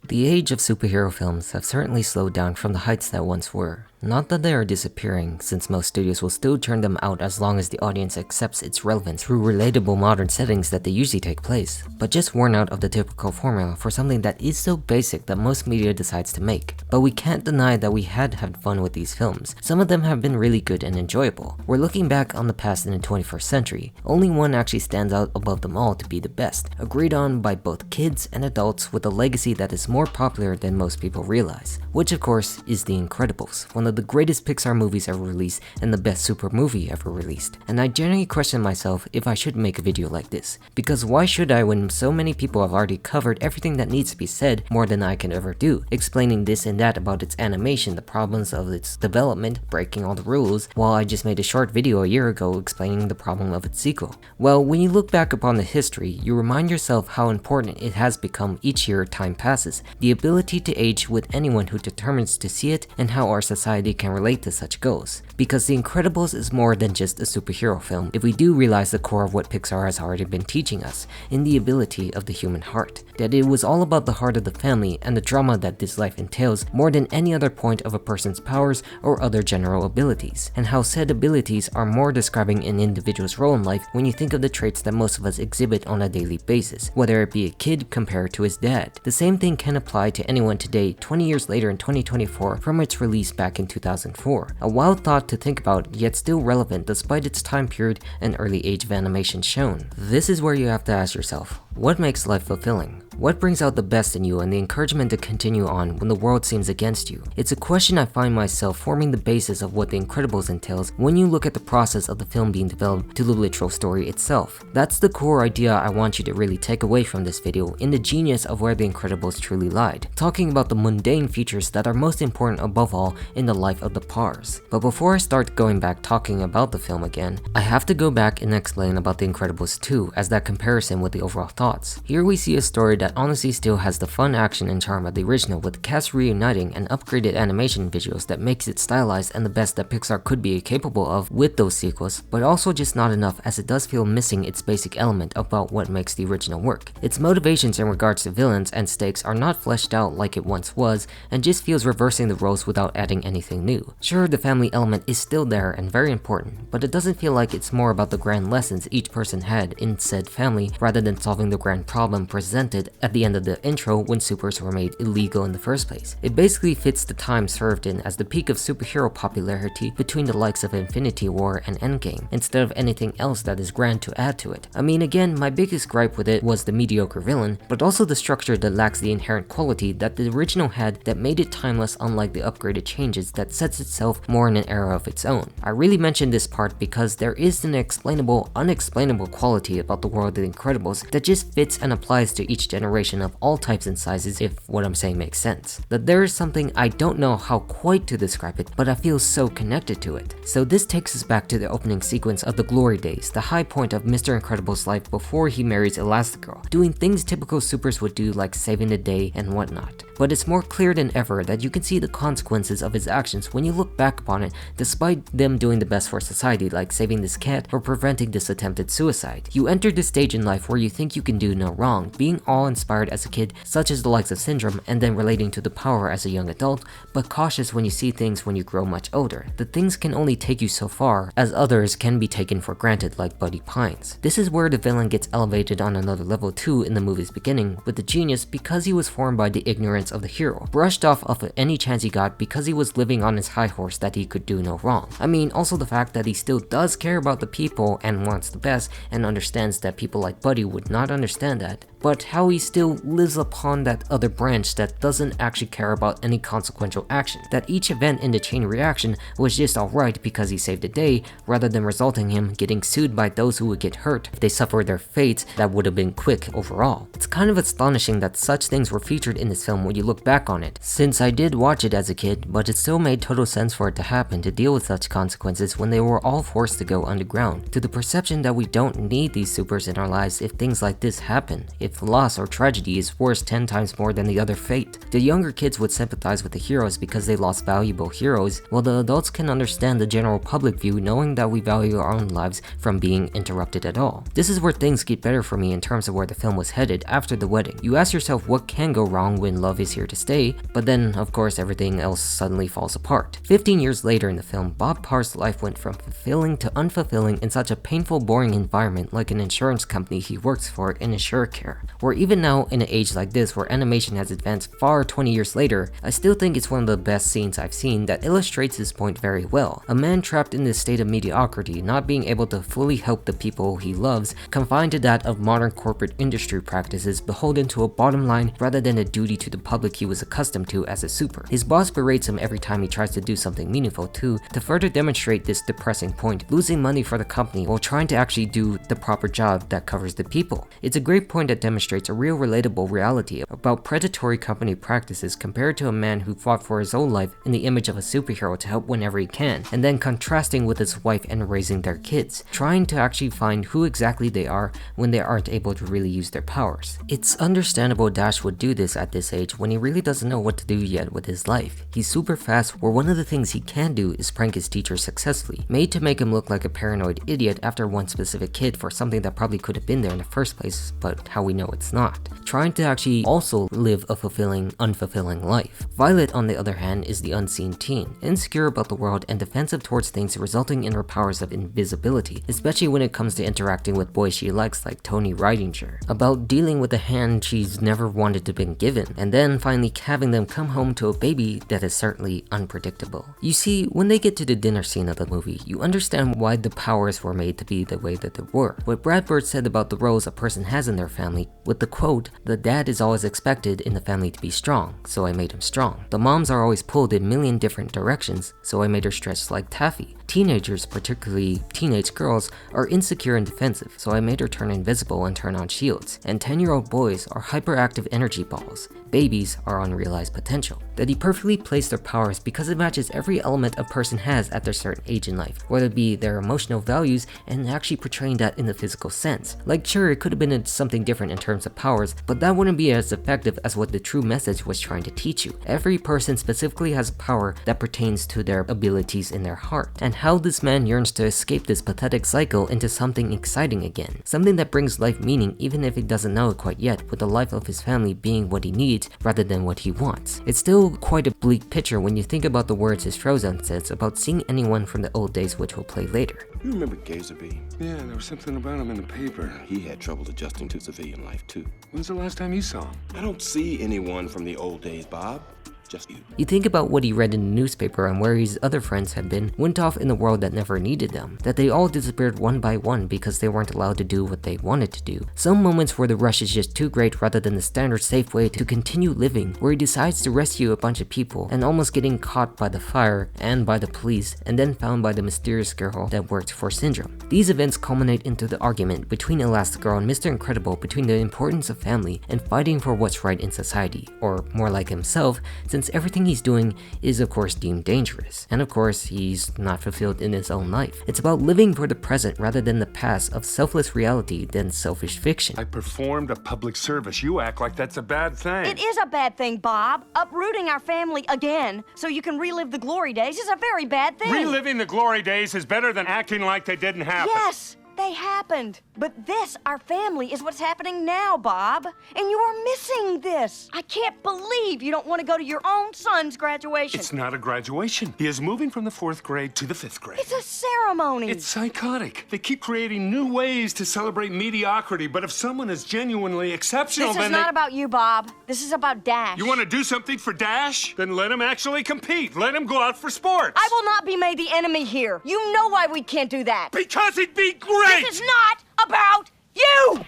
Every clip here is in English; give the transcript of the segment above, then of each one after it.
The age of superhero films have certainly slowed down from the heights that once were. Not that they are disappearing, since most studios will still turn them out as long as the audience accepts its relevance through relatable modern settings that they usually take place, but just worn out of the typical formula for something that is so basic that most media decides to make. But we can't deny that we had had fun with these films. Some of them have been really good and enjoyable. We're looking back on the past in the 21st century. Only one actually stands out above them all to be the best, agreed on by both kids and adults, with a legacy that is more popular than most people realize, which of course is The Incredibles, one of the greatest Pixar movies ever released and the best super movie ever released. And I genuinely question myself if I should make a video like this, because why should I when so many people have already covered everything that needs to be said more than I can ever do, explaining this and that about its animation, the problems of its development, breaking all the rules, while I just made a short video a year ago explaining the problem of its sequel. Well, when you look back upon the history, you remind yourself how important it has become each year time passes, the ability to age with anyone who determines to see it, and how our society can relate to such goals. Because The Incredibles is more than just a superhero film if we do realize the core of what Pixar has already been teaching us, in the ability of the human heart. That it was all about the heart of the family and the drama that this life entails more than any other point of a person's powers or other general abilities, and how said abilities are more describing an individual's role in life when you think of the traits that most of us exhibit on a daily basis, whether it be a kid compared to his dad. The same thing can apply to anyone today, 20 years later in 2024 from its release back in 2004. A wild thought to think about, yet still relevant despite its time period and early age of animation shown. This is where you have to ask yourself, what makes life fulfilling? What brings out the best in you and the encouragement to continue on when the world seems against you? It's a question I find myself forming the basis of what The Incredibles entails when you look at the process of the film being developed to the literal story itself. That's the core idea I want you to really take away from this video, in the genius of where The Incredibles truly lied, talking about the mundane features that are most important above all in the life of the Pars. But before I start going back talking about the film again, I have to go back and explain about The Incredibles 2 as that comparison with the overall thoughts. Here we see a story that honestly still has the fun action and charm of the original, with the cast reuniting and upgraded animation visuals that makes it stylized and the best that Pixar could be capable of with those sequels, but also just not enough, as it does feel missing its basic element about what makes the original work. Its motivations in regards to villains and stakes are not fleshed out like it once was, and just feels reversing the roles without adding anything new. Sure, the family element is still there and very important, but it doesn't feel like it's more about the grand lessons each person had in said family rather than solving the grand problem presented at the end of the intro when supers were made illegal in the first place. It basically fits the time served in as the peak of superhero popularity between the likes of Infinity War and Endgame, instead of anything else that is grand to add to it. I mean, again, my biggest gripe with it was the mediocre villain, but also the structure that lacks the inherent quality that the original had that made it timeless, unlike the upgraded changes that sets itself more in an era of its own. I really mentioned this part because there is an unexplainable quality about the world of The Incredibles that just fits and applies to each generation of all types and sizes, if what I'm saying makes sense. That there is something I don't know how quite to describe it, but I feel so connected to it. So this takes us back to the opening sequence of the glory days, the high point of Mr. Incredible's life before he marries Elastigirl, doing things typical supers would do like saving the day and whatnot. But it's more clear than ever that you can see the consequences of his actions when you look back upon it, despite them doing the best for society, like saving this cat or preventing this attempted suicide. You enter this stage in life where you think you can do no wrong, being awe-inspired as a kid, such as the likes of Syndrome, and then relating to the power as a young adult, but cautious when you see things when you grow much older. The things can only take you so far, as others can be taken for granted, like Buddy Pines. This is where the villain gets elevated on another level too in the movie's beginning, with the genius because he was formed by the ignorance of the hero, brushed off of any chance he got because he was living on his high horse that he could do no wrong. I mean, also the fact that he still does care about the people and wants the best, and understands that people like Buddy would not understand that, but how he still lives upon that other branch that doesn't actually care about any consequential action, that each event in the chain reaction was just alright because he saved the day, rather than resulting him getting sued by those who would get hurt if they suffered their fates that would have been quick overall. It's kind of astonishing that such things were featured in this film when you look back on it, since I did watch it as a kid, but it still made total sense for it to happen to deal with such consequences when they were all forced to go underground, to the perception that we don't need these supers in our lives if things like this happen, if loss or tragedy is worse 10 times more than the other fate. The younger kids would sympathize with the heroes because they lost valuable heroes, while the adults can understand the general public view knowing that we value our own lives from being interrupted at all. This is where things get better for me in terms of where the film was headed after the wedding. You ask yourself what can go wrong when love is here to stay, but then of course everything else suddenly falls apart. 15 years later in the film, Bob Parr's life went from fulfilling to unfulfilling in such a painful, boring environment like an insurance company he works for in InsureCare. Where even now, in an age like this where animation has advanced far 20 years later, I still think it's one of the best scenes I've seen that illustrates this point very well. A man trapped in this state of mediocrity, not being able to fully help the people he loves, confined to that of modern corporate industry practices, beholden to a bottom line rather than a duty to the public he was accustomed to as a super. His boss berates him every time he tries to do something meaningful too, to further demonstrate this depressing point, losing money for the company while trying to actually do the proper job that covers the people. It's a great point that demonstrates a real relatable reality about predatory company practices compared to a man who fought for his own life in the image of a superhero to help whenever he can, and then contrasting with his wife and raising their kids, trying to actually find who exactly they are when they aren't able to really use their powers. It's understandable Dash would do this at this age when he really doesn't know what to do yet with his life. He's super fast, where one of the things he can do is prank his teacher successfully, made to make him look like a paranoid idiot after one specific kid for something that probably could have been there in the first place, but how we know it's not. Trying to actually also live a fulfilling, unfulfilling life. Violet, on the other hand, is the unseen teen, insecure about the world and defensive towards things, resulting in her powers of invisibility, especially when it comes to interacting with boys she likes like Tony Ridinger, about dealing with a hand she's never wanted to been given, and then finally having them come home to a baby that is certainly unpredictable. You see, when they get to the dinner scene of the movie, you understand why the powers were made to be the way that they were. What Brad Bird said about the roles a person has in their family, with the quote, "The dad is always expected in the family to be strong, so I made him strong. The moms are always pulled in a million different directions, so I made her stretch like taffy. Teenagers, particularly teenage girls, are insecure and defensive, so I made her turn invisible and turn on shields. And 10-year-old boys are hyperactive energy balls. Babies are unrealized potential." That he perfectly placed their powers because it matches every element a person has at their certain age in life, whether it be their emotional values and actually portraying that in the physical sense. Like sure, it could have been something different in terms of powers, but that wouldn't be as effective as what the true message was trying to teach you. Every person specifically has a power that pertains to their abilities in their heart, and how this man yearns to escape this pathetic cycle into something exciting again. Something that brings life meaning even if he doesn't know it quite yet, with the life of his family being what he needs rather than what he wants. It's still quite a bleak picture when you think about the words his Frozone says about seeing anyone from the old days, which we'll play later. You remember Gazerbee? Yeah, there was something about him in the paper. He had trouble adjusting to civilian life too. When's the last time you saw him? I don't see anyone from the old days, Bob. Just you. You think about what he read in the newspaper and where his other friends had been, went off in the world that never needed them, that they all disappeared one by one because they weren't allowed to do what they wanted to do. Some moments where the rush is just too great rather than the standard safe way to continue living, where he decides to rescue a bunch of people and almost getting caught by the fire and by the police, and then found by the mysterious girl that worked for Syndrome. These events culminate into the argument between Elastigirl and Mr. Incredible between the importance of family and fighting for what's right in society, or more like himself, since everything he's doing is of course deemed dangerous. And of course, he's not fulfilled in his own life. It's about living for the present rather than the past, of selfless reality than selfish fiction. I performed a public service. You act like that's a bad thing. It is a bad thing, Bob. Uprooting our family again so you can relive the glory days is a very bad thing. Reliving the glory days is better than acting like they didn't happen. Yes, they happened. But this, our family, is what's happening now, Bob. And you are missing this. I can't believe you don't want to go to your own son's graduation. It's not a graduation. He is moving from the 4th grade to the 5th grade. It's a ceremony. It's psychotic. They keep creating new ways to celebrate mediocrity, but if someone is genuinely exceptional, This is not about you, Bob. This is about Dash. You want to do something for Dash? Then let him actually compete. Let him go out for sports. I will not be made the enemy here. You know why we can't do that. Because it'd be great! This is not about you!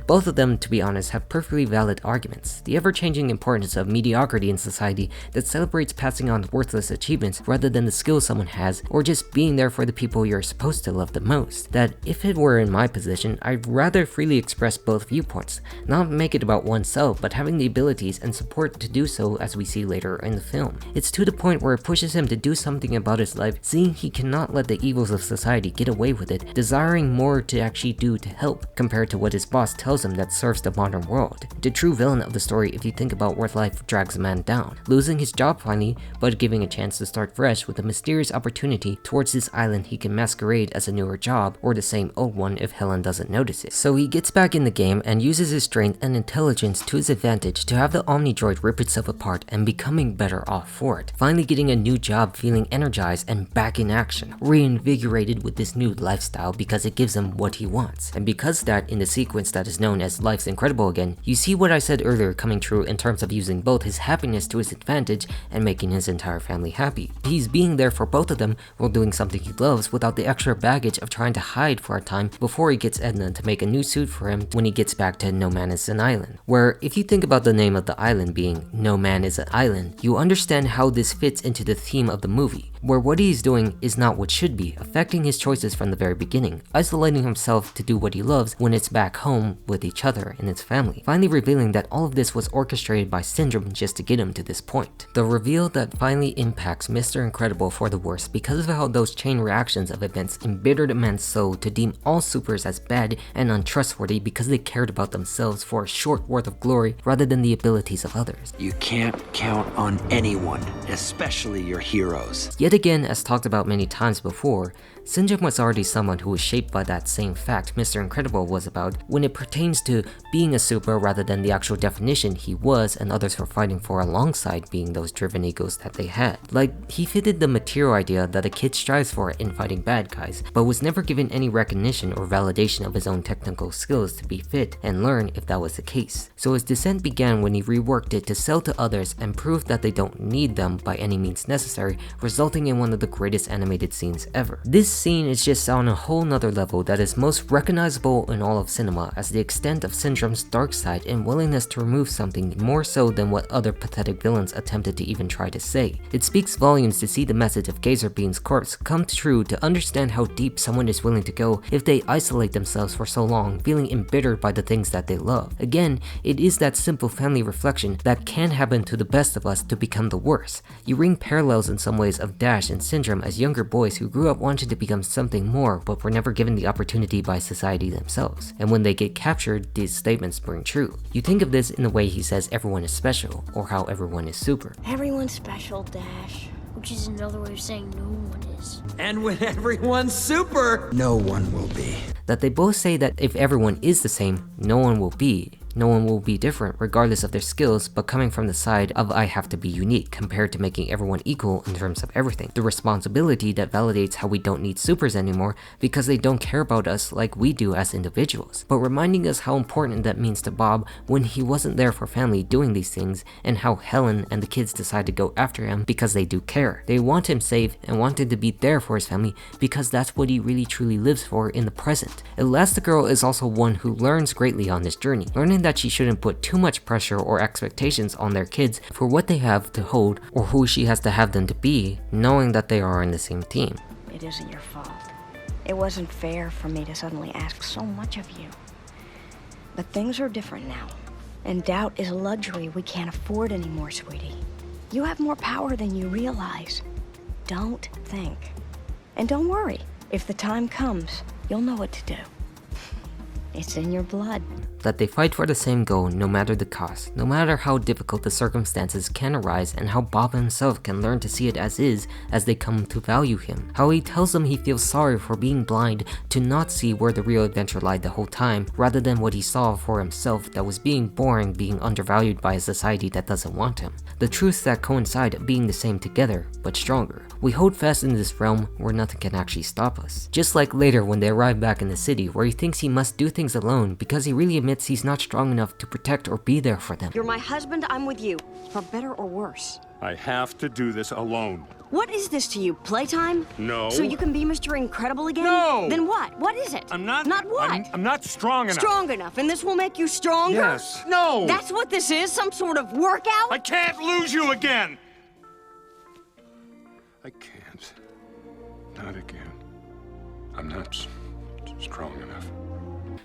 Both of them, to be honest, have perfectly valid arguments. The ever-changing importance of mediocrity in society that celebrates passing on worthless achievements rather than the skills someone has, or just being there for the people you're supposed to love the most. That if it were in my position, I'd rather freely express both viewpoints, not make it about oneself, but having the abilities and support to do so, as we see later in the film. It's to the point where it pushes him to do something about his life, seeing he cannot let the evils of society get away with it, desiring more to actually do to help, compared to what his boss tells heroism that serves the modern world. The true villain of the story if you think about where life drags a man down, losing his job finally, but giving a chance to start fresh with a mysterious opportunity towards this island he can masquerade as a newer job or the same old one if Helen doesn't notice it. So he gets back in the game and uses his strength and intelligence to his advantage to have the Omnidroid rip itself apart and becoming better off for it. Finally getting a new job, feeling energized and back in action, reinvigorated with this new lifestyle because it gives him what he wants. And because that, in the sequence that is known as Life's Incredible Again, you see what I said earlier coming true in terms of using both his happiness to his advantage and making his entire family happy. He's being there for both of them while doing something he loves without the extra baggage of trying to hide for a time before he gets Edna to make a new suit for him when he gets back to No Man is an Island. Where if you think about the name of the island being No Man is an Island, you understand how this fits into the theme of the movie, where what he's doing is not what should be, affecting his choices from the very beginning, isolating himself to do what he loves when it's back home with each other and his family, finally revealing that all of this was orchestrated by Syndrome just to get him to this point. The reveal that finally impacts Mr. Incredible for the worse because of how those chain reactions of events embittered a man's soul to deem all supers as bad and untrustworthy because they cared about themselves for a short worth of glory rather than the abilities of others. You can't count on anyone, especially your heroes. Yet again, as talked about many times before, Syndrome was already someone who was shaped by that same fact Mr. Incredible was about when it pertains to being a super rather than the actual definition he was and others were fighting for alongside being those driven egos that they had. Like, he fitted the material idea that a kid strives for in fighting bad guys, but was never given any recognition or validation of his own technical skills to be fit and learn if that was the case. So his descent began when he reworked it to sell to others and prove that they don't need them by any means necessary, resulting in one of the greatest animated scenes ever. This scene is just on a whole nother level that is most recognizable in all of cinema as the extent of Syndrome's dark side and willingness to remove something more so than what other pathetic villains attempted to even try to say. It speaks volumes to see the message of Gazer Bean's corpse come true, to understand how deep someone is willing to go if they isolate themselves for so long, feeling embittered by the things that they love. Again, it is that simple family reflection that can happen to the best of us to become the worst. You ring parallels in some ways of Dash and Syndrome as younger boys who grew up wanting to become something more but were never given the opportunity by society themselves. And when they get captured, these statements ring true. You think of this in the way he says everyone is special, or how everyone is super. Everyone's special, Dash. Which is another way of saying no one is. And when everyone's super, no one will be. That they both say that if everyone is the same, no one will be. No one will be different regardless of their skills, but coming from the side of I have to be unique compared to making everyone equal in terms of everything. The responsibility that validates how we don't need supers anymore because they don't care about us like we do as individuals, but reminding us how important that means to Bob when he wasn't there for family doing these things, and how Helen and the kids decide to go after him because they do care. They want him safe and wanted to be there for his family because that's what he really truly lives for in the present. Elastigirl is also one who learns greatly on this journey, learning that she shouldn't put too much pressure or expectations on their kids for what they have to hold or who she has to have them to be, knowing that they are in the same team. It isn't your fault. It wasn't fair for me to suddenly ask so much of you. But things are different now, and doubt is a luxury we can't afford anymore, sweetie. You have more power than you realize. Don't think. And don't worry. If the time comes, you'll know what to do. It's in your blood. That they fight for the same goal no matter the cost, no matter how difficult the circumstances can arise, and how Bob himself can learn to see it as is as they come to value him. How he tells them he feels sorry for being blind to not see where the real adventure lied the whole time, rather than what he saw for himself that was being boring, being undervalued by a society that doesn't want him. The truths that coincide being the same together, but stronger. We hold fast in this realm where nothing can actually stop us. Just like later when they arrive back in the city where he thinks he must do things alone because he really admits he's not strong enough to protect or be there for them. You're my husband, I'm with you. For better or worse. I have to do this alone. What is this to you, playtime? No. So you can be Mr. Incredible again? No! Then what? What is it? I'm not. Not what? I'm not strong enough. Strong enough, and this will make you stronger? Yes. No! That's what this is? Some sort of workout? I can't lose you again! I can't. Not again. I'm not strong enough.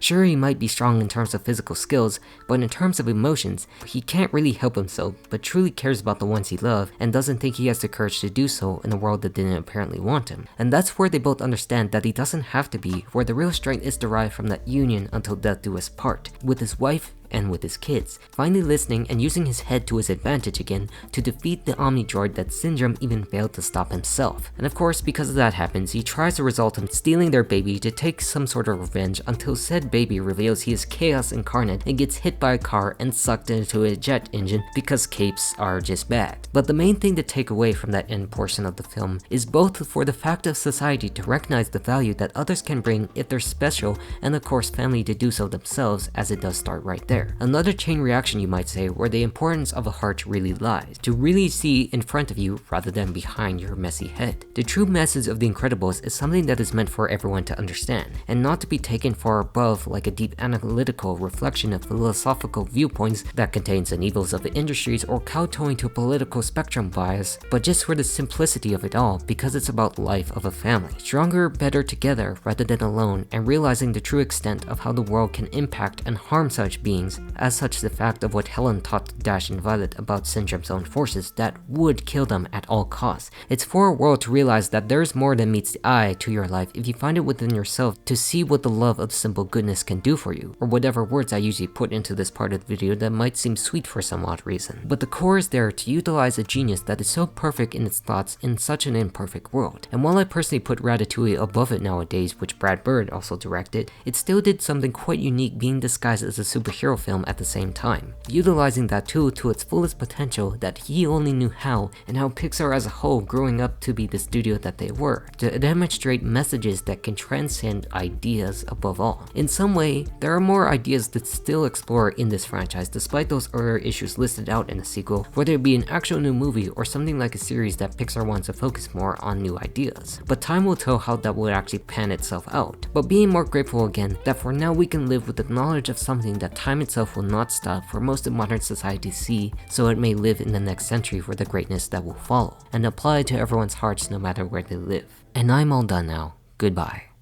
Sure, he might be strong in terms of physical skills, but in terms of emotions, he can't really help himself, but truly cares about the ones he loves and doesn't think he has the courage to do so in a world that didn't apparently want him. And that's where they both understand that he doesn't have to be, where the real strength is derived from that union until death do us part, with his wife and with his kids, finally listening and using his head to his advantage again to defeat the Omni-Droid that Syndrome even failed to stop himself. And of course, because that happens, he tries to result in stealing their baby to take some sort of revenge until said baby reveals he is Chaos incarnate and gets hit by a car and sucked into a jet engine because capes are just bad. But the main thing to take away from that end portion of the film is both for the fact of society to recognize the value that others can bring if they're special, and of course family to do so themselves, as it does start right there. Another chain reaction, you might say, where the importance of a heart really lies, to really see in front of you rather than behind your messy head. The true message of The Incredibles is something that is meant for everyone to understand, and not to be taken far above like a deep analytical reflection of philosophical viewpoints that contains the evils of the industries or kowtowing to a political spectrum bias, but just for the simplicity of it all, because it's about life of a family. Stronger, better together rather than alone, and realizing the true extent of how the world can impact and harm such beings. As such, the fact of what Helen taught Dash and Violet about Syndrome's own forces that would kill them at all costs. It's for a world to realize that there's more than meets the eye to your life if you find it within yourself to see what the love of simple goodness can do for you, or whatever words I usually put into this part of the video that might seem sweet for some odd reason. But the core is there to utilize a genius that is so perfect in its thoughts in such an imperfect world. And while I personally put Ratatouille above it nowadays, which Brad Bird also directed, it still did something quite unique being disguised as a superhero film at the same time, utilizing that tool to its fullest potential that he only knew how, and how Pixar as a whole growing up to be the studio that they were, to demonstrate messages that can transcend ideas above all. In some way, there are more ideas to still explore in this franchise despite those earlier issues listed out in the sequel, whether it be an actual new movie or something like a series that Pixar wants to focus more on new ideas. But time will tell how that would actually pan itself out. But being more grateful again that for now we can live with the knowledge of something that time itself will not stop for most of modern society to see, so it may live in the next century for the greatness that will follow, and apply to everyone's hearts no matter where they live. And I'm all done now. Goodbye.